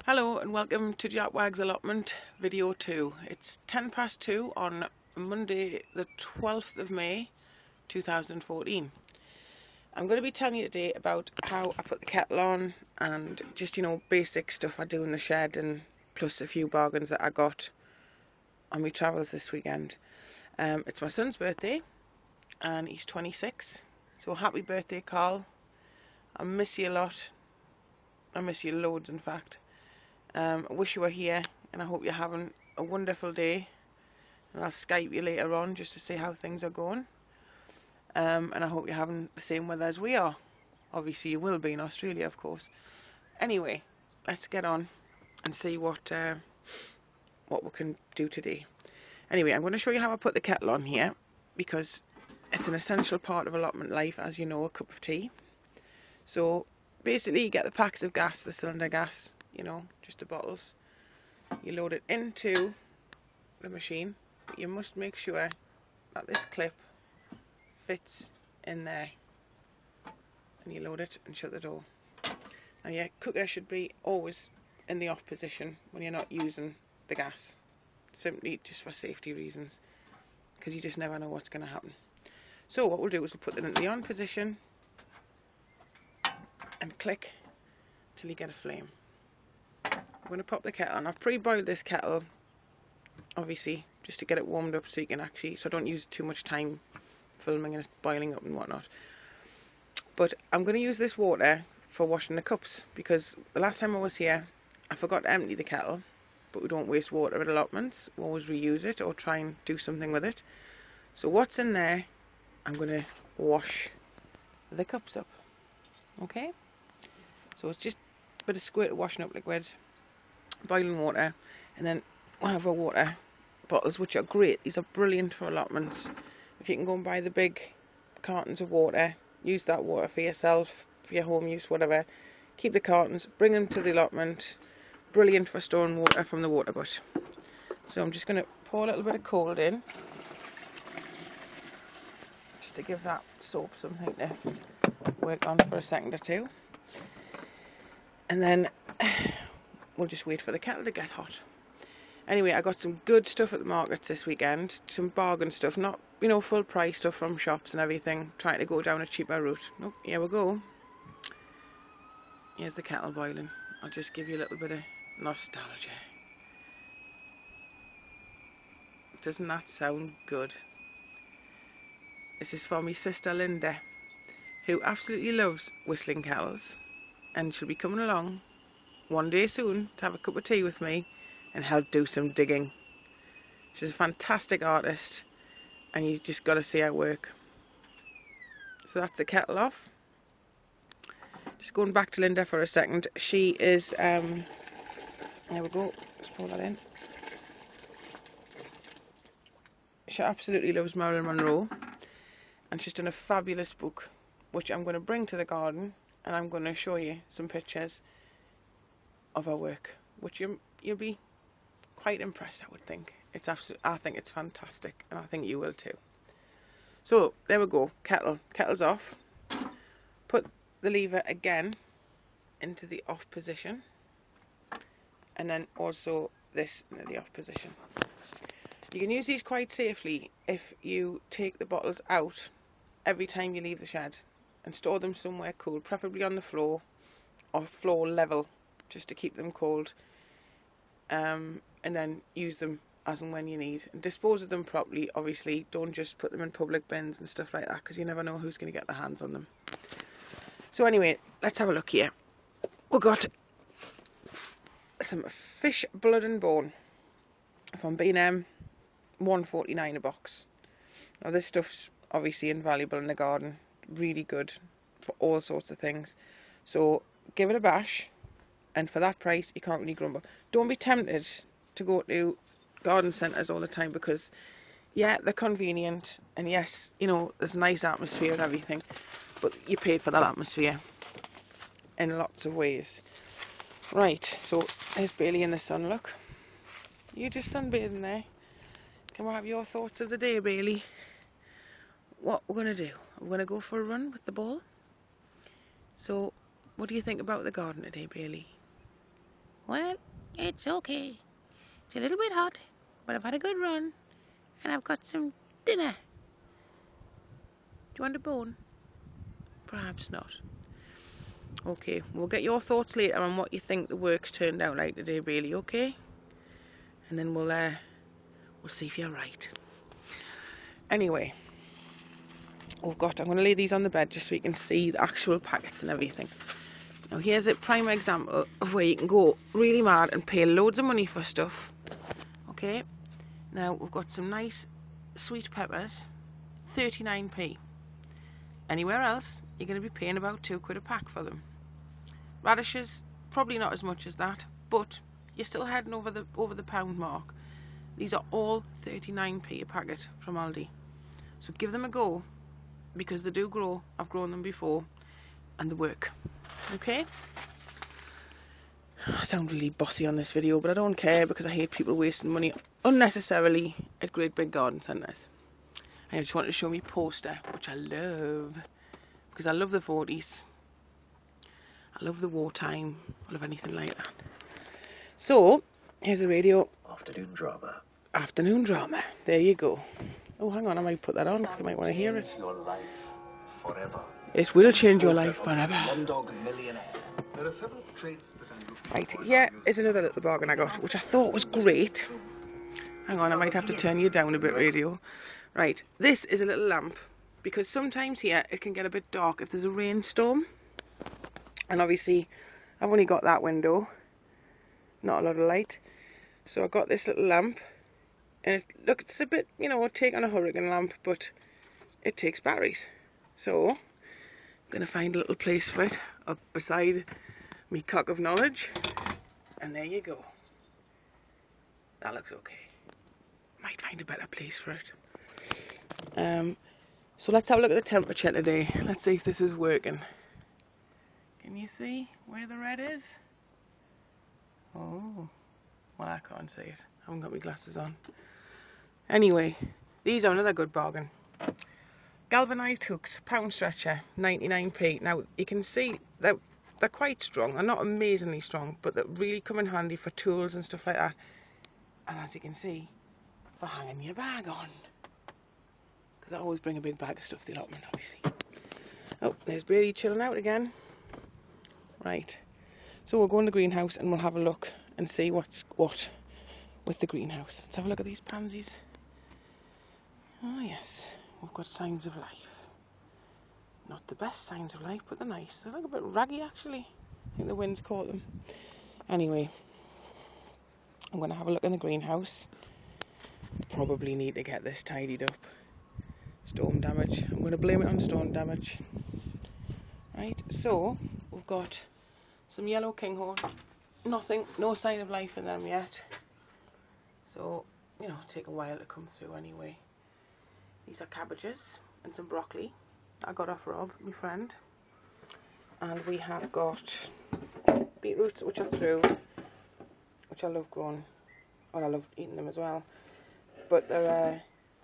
Hello and welcome to Jack Wag's allotment video 2. It's 2:10 on Monday the 12th of May 2014. I'm going to be telling you today about how I put the kettle on and just basic stuff I do in the shed, and plus a few bargains that I got on my travels this weekend. It's my son's birthday and he's 26, so happy birthday, Carl. I miss you a lot. I miss you loads, in fact. I wish you were here, and I hope you're having a wonderful day. And I'll Skype you later on just to see how things are going. And I hope you're having the same weather as we are. Obviously you will be in Australia, of course. Anyway, let's get on and see what we can do today. Anyway, I'm going to show you how I put the kettle on here, because it's an essential part of allotment life, as you know, a cup of tea. So basically you get the packs of gas, the cylinder gas, just the bottles. You load it into the machine, but you must make sure that this clip fits in there, and you load it and shut the door. Now your cooker should be always in the off position when you're not using the gas, simply just for safety reasons, because you just never know what's going to happen. So what we'll do is we'll put it in the on position and click till you get a flame. I'm going to pop the kettle on. I've pre-boiled this kettle, obviously, just to get it warmed up so you can so I don't use too much time filming and it's boiling up and whatnot. But I'm going to use this water for washing the cups, because the last time I was here I forgot to empty the kettle. But we don't waste water at allotments, we always reuse it or try and do something with it. So what's in there, I'm going to wash the cups up. Okay, so it's just a bit of squirt washing up liquid, boiling water, and then we'll have our water bottles, which are great. These are brilliant for allotments. If you can go and buy the big cartons of water, use that water for yourself, for your home use, whatever. Keep the cartons, bring them to the allotment. Brilliant for storing water from the water butt. So I'm just going to pour a little bit of cold in, just to give that soap something to work on for a second or two. And then we'll just wait for the kettle to get hot. Anyway, I got some good stuff at the markets this weekend, some bargain stuff, not full price stuff from shops and everything, trying to go down a cheaper route. Oh, here we go. Here's the kettle boiling. I'll just give you a little bit of nostalgia. Doesn't that sound good? This is for my sister Linda, who absolutely loves whistling kettles, and she'll be coming along one day soon to have a cup of tea with me and help do some digging. She's a fantastic artist, and you just got to see her work. So that's the kettle off. Just going back to Linda for a second. She is there we go, let's pour that in. She absolutely loves Marilyn Monroe, and she's done a fabulous book, which I'm going to bring to the garden, and I'm going to show you some pictures of her work, which you'll be quite impressed, I would think. I think it's fantastic, and I think you will too. So there we go, kettle's off. Put the lever again into the off position, and then also this into the off position. You can use these quite safely if you take the bottles out every time you leave the shed and store them somewhere cool, preferably on the floor or floor level, just to keep them cold, and then use them as and when you need, and dispose of them properly. Obviously don't just put them in public bins and stuff like that, because you never know who's going to get their hands on them. So anyway, let's have a look here. We've got some fish blood and bone from B&M, $1.49 a box. Now this stuff's obviously invaluable in the garden, really good for all sorts of things. So give it a bash, and for that price you can't really grumble. Don't be tempted to go to garden centres all the time, because yeah, they're convenient, and yes, there's a nice atmosphere and everything, but you paid for that atmosphere in lots of ways. Right, so there's Bailey in the sun. Look, you just sunbathing there. Can we have your thoughts of the day, Bailey? What we're going to do? We're going to go for a run with the ball. So what do you think about the garden today, Bailey? Well, it's okay. It's a little bit hot, but I've had a good run, and I've got some dinner. Do you want a bone? Perhaps not. Okay, we'll get your thoughts later on what you think the work's turned out like today, Bailey, okay? And then we'll see if you're right. Anyway, I'm going to lay these on the bed just so you can see the actual packets and everything. Now here's a prime example of where you can go really mad and pay loads of money for stuff. Okay, now we've got some nice sweet peppers, 39p. Anywhere else you're going to be paying about £2 a pack for them. Radishes, probably not as much as that, but you're still heading over the pound mark. These are all 39p a packet from Aldi. So give them a go, because they do grow. I've grown them before, and they work. Okay? I sound really bossy on this video, but I don't care, because I hate people wasting money unnecessarily at great big garden centres. I just wanted to show me poster, which I love, because I love the 40s. I love the wartime. I love anything like that. So, here's the radio. Afternoon drama. Afternoon drama. There you go. Oh, hang on, I might put that on because I might want to hear it. Your life forever. It will change your life forever. Slumdog Millionaire. There are several traits that I'm looking for. Right, here is another little bargain I got, which I thought was great. Hang on, I might have to turn you down a bit, radio. Right, this is a little lamp, because sometimes here it can get a bit dark if there's a rainstorm. And obviously, I've only got that window, not a lot of light. So I got this little lamp, and look, it's a bit, take on a hurricane lamp, but it takes batteries. So I'm gonna find a little place for it up beside me cock of knowledge, and there you go. That looks okay. Might find a better place for it. So let's have a look at the temperature today. Let's see if this is working. Can you see where the red is? Oh, well, I can't see it. I haven't got my glasses on. Anyway, these are another good bargain. Galvanised hooks, pound stretcher, 99p. Now, you can see that they're quite strong. They're not amazingly strong, but they really come in handy for tools and stuff like that. And as you can see, for hanging your bag on. Because I always bring a big bag of stuff to the allotment, obviously. Oh, there's Brady chilling out again. Right, so we'll go in the greenhouse and we'll have a look and see what's what with the greenhouse. Let's have a look at these pansies. Oh yes, we've got signs of life. Not the best signs of life, but they're nice. They look a bit raggy actually. I think the wind's caught them. Anyway, I'm going to have a look in the greenhouse. Probably need to get this tidied up. Storm damage. I'm going to blame it on storm damage. Right, so we've got some yellow kinghorn. Nothing, no sign of life in them yet. So, take a while to come through anyway. These are cabbages and some broccoli I got off Rob, my friend. And we have got beetroots, which are through, which I love growing. Well, I love eating them as well. But they're,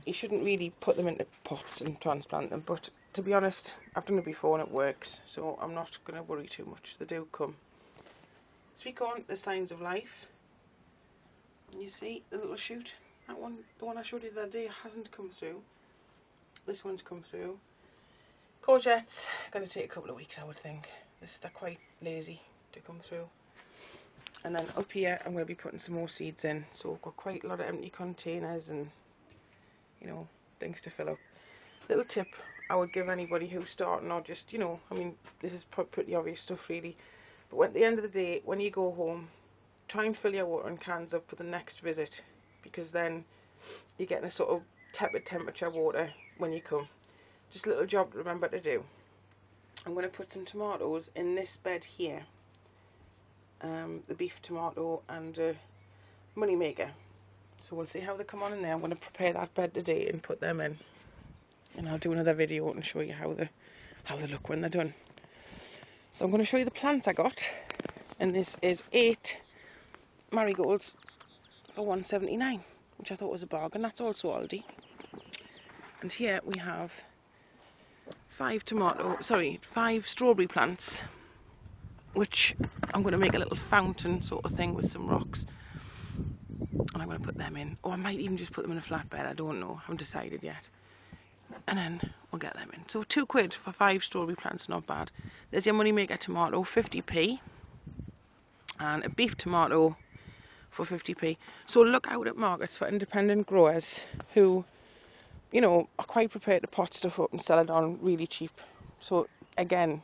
you shouldn't really put them into pots and transplant them. But to be honest, I've done it before and it works. So I'm not going to worry too much. They do come. Sweet corn, the signs of life. And you see the little shoot. That one, the one I showed you the other day, hasn't come through. This one's come through. Courgettes, going to take a couple of weeks, I would think. They're quite lazy to come through. And then up here, I'm going to be putting some more seeds in. So we've got quite a lot of empty containers and, things to fill up. Little tip I would give anybody who's starting, or just, I mean, this is pretty obvious stuff really. But at the end of the day, when you go home, try and fill your watering cans up for the next visit, because then you're getting a sort of tepid temperature water when you come. Just a little job to remember to do. I'm going to put some tomatoes in this bed here. The beef tomato and moneymaker. So we'll see how they come on in there. I'm going to prepare that bed today and put them in. And I'll do another video and show you how they look when they're done. So I'm going to show you the plants I got. And this is 8 marigolds for £1.79, which I thought was a bargain. That's also Aldi. And here we have 5 strawberry plants which I'm going to make a little fountain sort of thing with some rocks, and I'm going to put them in, or I might even just put them in a flatbed. I don't know, I haven't decided yet. And then we'll get them in. So £2 for 5 strawberry plants, not bad. There's your money maker tomato, 50p, and a beef tomato for 50p. So look out at markets for independent growers who, you know, are quite prepared to pot stuff up and sell it on really cheap. So again,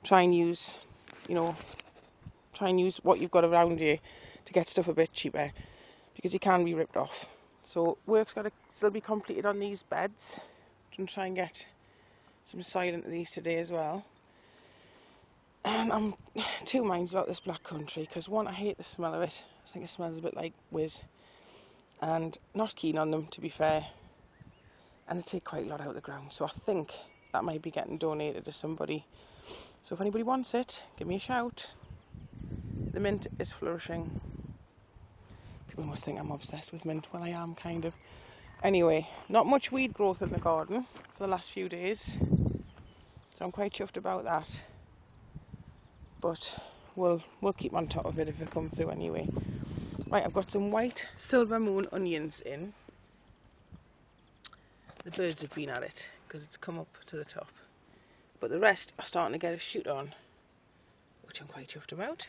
try and use what you've got around you to get stuff a bit cheaper, because you can be ripped off. So work's got to still be completed on these beds. And try and get some soil into these today as well. And I'm two minds about this black country, because one, I hate the smell of it. I think it smells a bit like whiz, and not keen on them, to be fair, and they take quite a lot out of the ground. So I think that might be getting donated to somebody. So if anybody wants it, give me a shout. The mint is flourishing. People must think I'm obsessed with mint. Well, I am, kind of. Anyway, not much weed growth in the garden for the last few days, so I'm quite chuffed about that. But we'll keep on top of it if it comes through anyway. Right, I've got some white silver moon onions in. The birds have been at it because it's come up to the top, but the rest are starting to get a shoot on, which I'm quite chuffed about.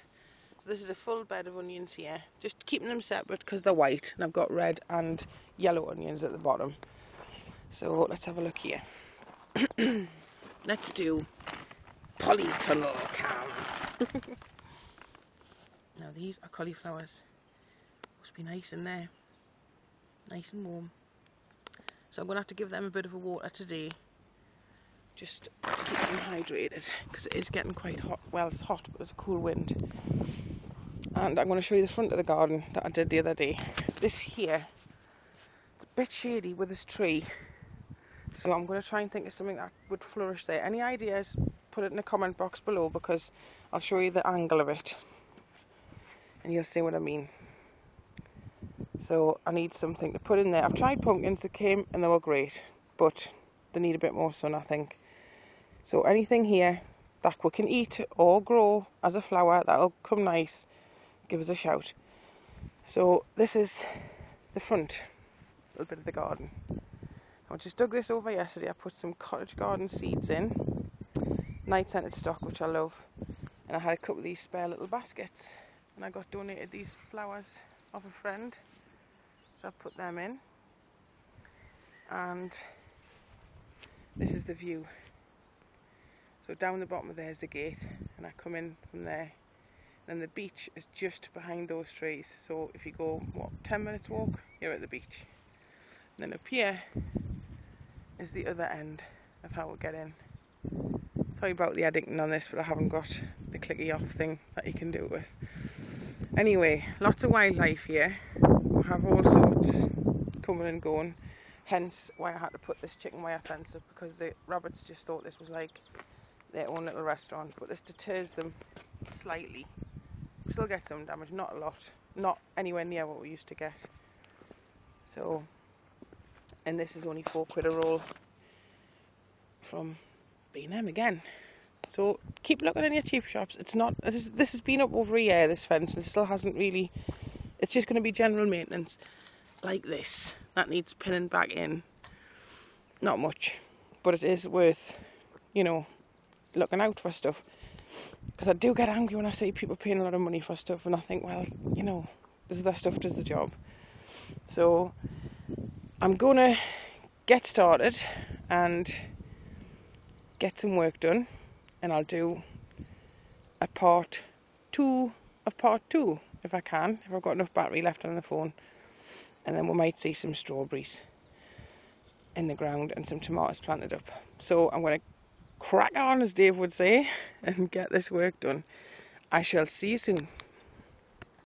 So this is a full bed of onions here, just keeping them separate because they're white, and I've got red and yellow onions at the bottom. So let's have a look here. Let's do polytunnel cam. Now these are cauliflowers. Must be nice in there, nice and warm. So I'm going to have to give them a bit of a water today, just to keep them hydrated, because it is getting quite hot. Well, it's hot, but there's a cool wind. And I'm going to show you the front of the garden that I did the other day. This here, it's a bit shady with this tree, so I'm going to try and think of something that would flourish there. Any ideas, put it in the comment box below, because I'll show you the angle of it and you'll see what I mean. So I need something to put in there. I've tried pumpkins that came and they were great, but they need a bit more sun, I think. So anything here that we can eat or grow as a flower that'll come nice, give us a shout. So this is the front little bit of the garden. I just dug this over yesterday. I put some cottage garden seeds in, night scented stock, which I love, and I had a couple of these spare little baskets, and I got donated these flowers off a friend, so I put them in. And this is the view. So down the bottom of there is the gate, and I come in from there. Then the beach is just behind those trees, so if you go 10 minutes walk, you're at the beach. And then up here is the other end of how we'll get in. Sorry about the editing on this, but I haven't got the clicky off thing that you can do it with. Anyway, lots of wildlife here. We have all sorts coming and going, hence why I had to put this chicken wire fence up, because the rabbits just thought this was like their own little restaurant, but this deters them slightly. We still get some damage, not a lot, not anywhere near what we used to get. So, and this is only £4 a roll from B&M again. So keep looking in your cheap shops. It's not, this has been up over a year, this fence, and it still hasn't really, it's just going to be general maintenance like this that needs pinning back in. Not much, but it is worth, looking out for stuff, because I do get angry when I see people paying a lot of money for stuff, and I think, well, this other stuff does the job. So I'm gonna get started and get some work done, and I'll do a part 2 of part 2 if I can, if I've got enough battery left on the phone, and then we might see some strawberries in the ground and some tomatoes planted up. So I'm going to crack on, as Dave would say, and get this work done. I shall see you soon.